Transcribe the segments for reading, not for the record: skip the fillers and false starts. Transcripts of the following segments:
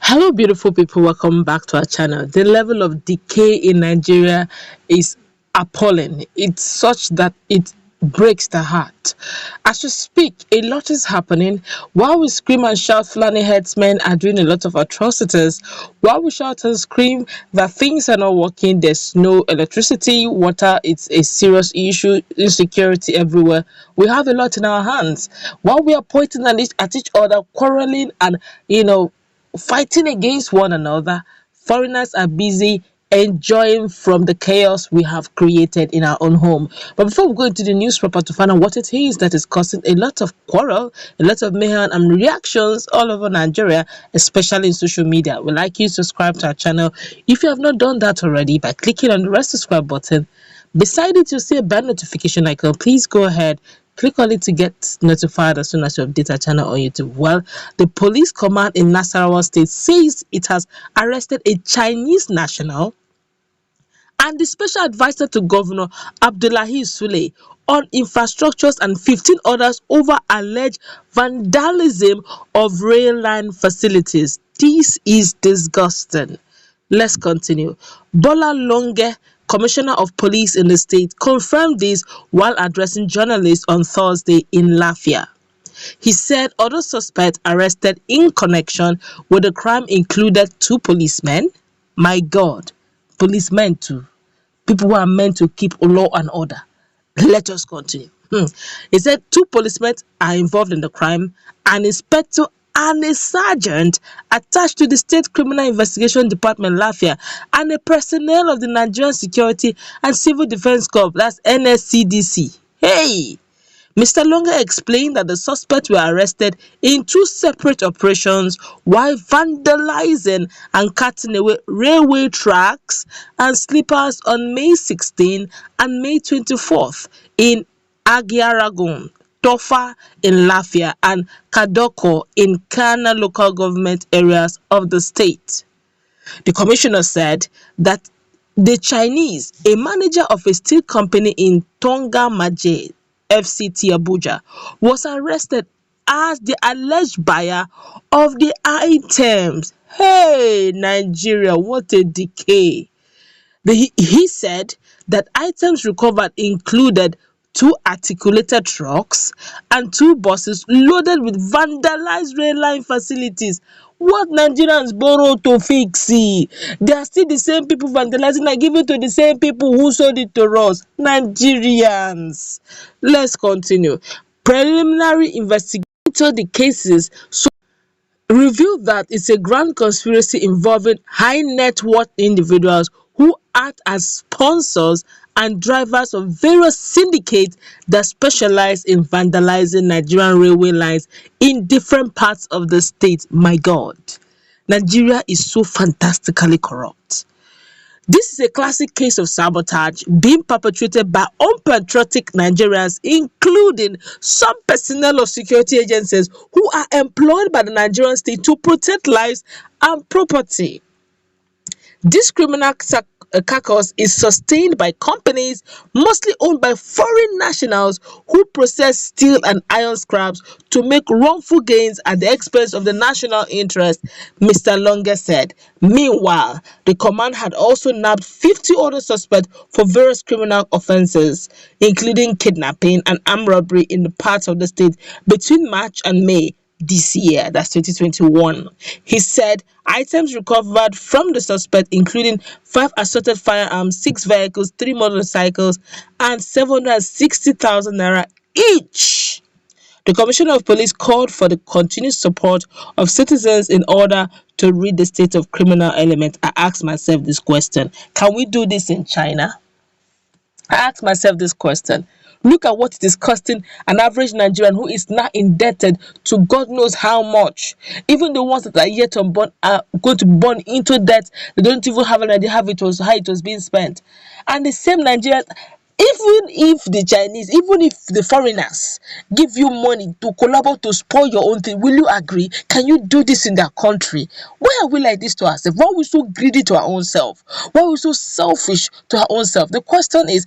Hello, beautiful people. Welcome back to our channel. The level of decay in Nigeria is appalling. It's such that it breaks the heart. As we speak, a lot is happening. While we scream and shout, Fulani headsmen are doing a lot of atrocities. While we shout and scream that things are not working, there's no electricity, water, it's a serious issue, insecurity everywhere. We have a lot in our hands. While we are pointing at each other, quarreling and, fighting against one another, foreigners are busy enjoying from the chaos we have created in our own home. But before we go into the news proper to find out what it is that is causing a lot of quarrel, a lot of mayhem and reactions all over Nigeria, especially in social media, we'd like you to subscribe to our channel if you have not done that already by clicking on the red subscribe button. Beside it, you'll see a bell notification icon. Please go ahead, click on it to get notified as soon as you update our channel on YouTube. Well, the police command in Nasarrawa state says it has arrested a Chinese national and the special advisor to Governor Abdullahi Sule on infrastructures and 15 others over alleged vandalism of rail line facilities. This is disgusting. Let's continue. Bola Longe, Commissioner of Police in the state, confirmed this while addressing journalists on Thursday in Lafia. He said other suspects arrested in connection with the crime included 2 policemen. My God, policemen too. People who are meant to keep law and order. Let us continue. He said 2 policemen are involved in the crime, an inspector and a sergeant attached to the State Criminal Investigation Department Lafia, and a personnel of the Nigerian Security and Civil Defense Corps, that's NSCDC. Hey! Mr. Longa explained that the suspects were arrested in 2 separate operations while vandalizing and cutting away railway tracks and sleepers on May 16 and May 24th in Agiaragun, Tofa in Lafia, and Kadoko in Kana local government areas of the state. The commissioner said that the Chinese, a manager of a steel company in Tonga Maje, FCT Abuja, was arrested as the alleged buyer of the items. Hey, Nigeria, what a decay. He said that items recovered included 2 articulated trucks and 2 buses loaded with vandalized rail line facilities. What Nigerians borrow to fix? They are still the same people vandalizing and giving to the same people who sold it to us. Nigerians. Let's continue. Preliminary investigation into the cases revealed that it's a grand conspiracy involving high net worth individuals who act as sponsors and drivers of various syndicates that specialize in vandalizing Nigerian railway lines in different parts of the state. My God, Nigeria is so fantastically corrupt. This is a classic case of sabotage being perpetrated by unpatriotic Nigerians, including some personnel of security agencies who are employed by the Nigerian state to protect lives and property. This criminal carcass is sustained by companies mostly owned by foreign nationals who process steel and iron scraps to make wrongful gains at the expense of the national interest, Mr. Longe said. Meanwhile, the command had also nabbed 50 other suspects for various criminal offenses, including kidnapping and armed robbery in the parts of the state between March and May this year, that's 2021. He said items recovered from the suspect, including 5 assorted firearms, 6 vehicles, 3 motorcycles, and 760,000 naira each. The Commissioner of Police called for the continued support of citizens in order to rid the state of criminal element. I asked myself this question: can we do this in China? I asked myself this question. Look at what it is costing an average Nigerian who is now indebted to God knows how much. Even the ones that are yet unborn are going to burn into debt. They don't even have an idea how it was being spent. And the same Nigerians, even if the Chinese, even if the foreigners give you money to collaborate to spoil your own thing, will you agree? Can you do this in their country? Why are we like this to ourselves? Why are we so greedy to our own self? Why are we so selfish to our own self? The question is,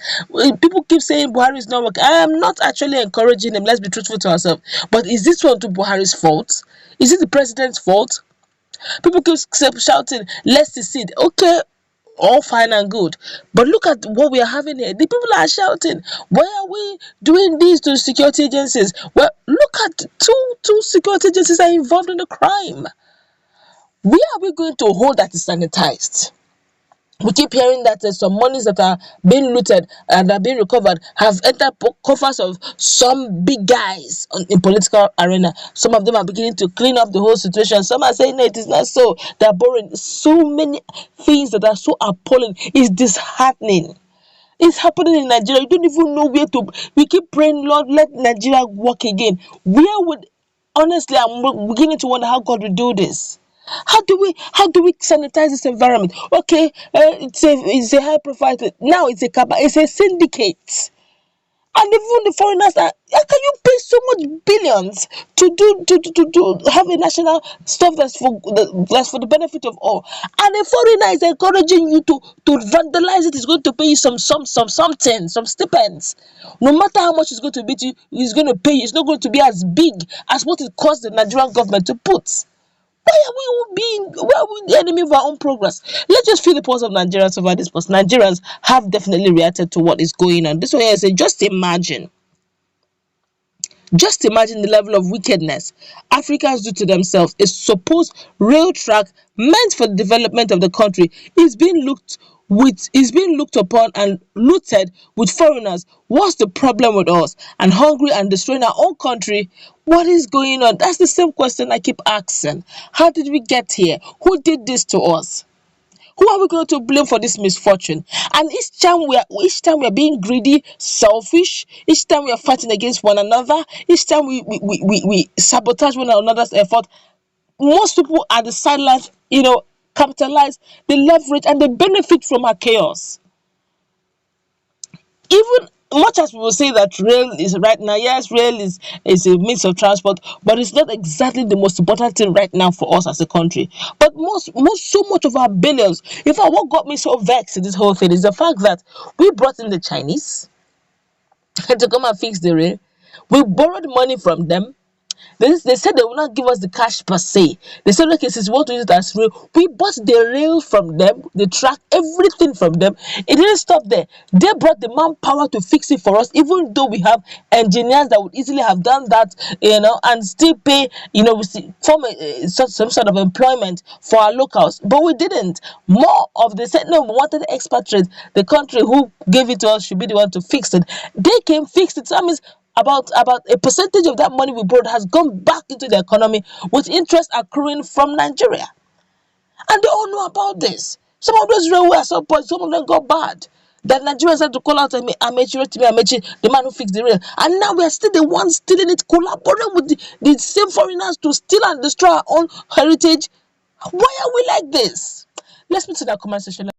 people keep saying Buhari is not working. I am not actually encouraging him. Let's be truthful to ourselves. But is this one to Buhari's fault? Is it the president's fault? People keep shouting, let's secede. Okay, all fine and good, but look at what we are having here. The people are shouting, why are we doing this to security agencies? Well, look at two security agencies are involved in the crime. Where are we going to hold that is sanitized? We keep hearing that some monies that are being looted and are being recovered have entered coffers of some big guys in political arena. Some of them are beginning to clean up the whole situation. Some are saying no, it is not so. They are borrowing so many things that are so appalling. It's disheartening. It's happening in Nigeria. You don't even know where to. We keep praying, Lord, let Nigeria work again. Where would, honestly, I'm beginning to wonder how God will do this. How do we sanitize this environment? Okay, it's a high profile. Now it's it's a syndicate. And even the foreigners are, how can you pay so much billions to do to have a national stuff that's for the benefit of all? And a foreigner is encouraging you to vandalize it, is going to pay you some stipends. No matter how much it's going to be to you, he's going to pay you. It's not going to be as big as what it costs the Nigerian government to put. Why are we the enemy of our own progress? Let's just feel the pulse of Nigerians over this, because Nigerians have definitely reacted to what is going on. This way I say, just imagine the level of wickedness Africans do to themselves. A supposed rail track meant for the development of the country is being looked upon and looted with foreigners. What's the problem with us? And hungry and destroying our own country. What is going on? That's the same question I keep asking. How did we get here? Who did this to us? Who are we going to blame for this misfortune? And each time we are being greedy, selfish, each time we are fighting against one another, each time we sabotage one another's effort, most people at the sidelines, capitalize, they leverage, and they benefit from our chaos. Even much as we will say that rail is right now, yes, rail is a means of transport, but it's not exactly the most important thing right now for us as a country. But so much of our billions, in fact, what got me so vexed in this whole thing is the fact that we brought in the Chinese to come and fix the rail. We borrowed money from them. They said they will not give us the cash per se. They said, okay, since we want to use it as rail, we bought the rail from them, the track, everything from them. It didn't stop there. They brought the manpower to fix it for us, even though we have engineers that would easily have done that, and still pay, we form some sort of employment for our locals. But we didn't. They said, no, we wanted expatriates. The country who gave it to us should be the one to fix it. They came, fixed it. So that means about a percentage of that money we borrowed has gone back into the economy, with interest accruing from Nigeria. And they all know about this. Some of those railways at some point, some of them got bad. That Nigerians had to call out Amechi, the man who fixed the rail. And now we are still the ones stealing it, collaborating with the same foreigners to steal and destroy our own heritage. Why are we like this? Let's meet in the comment section.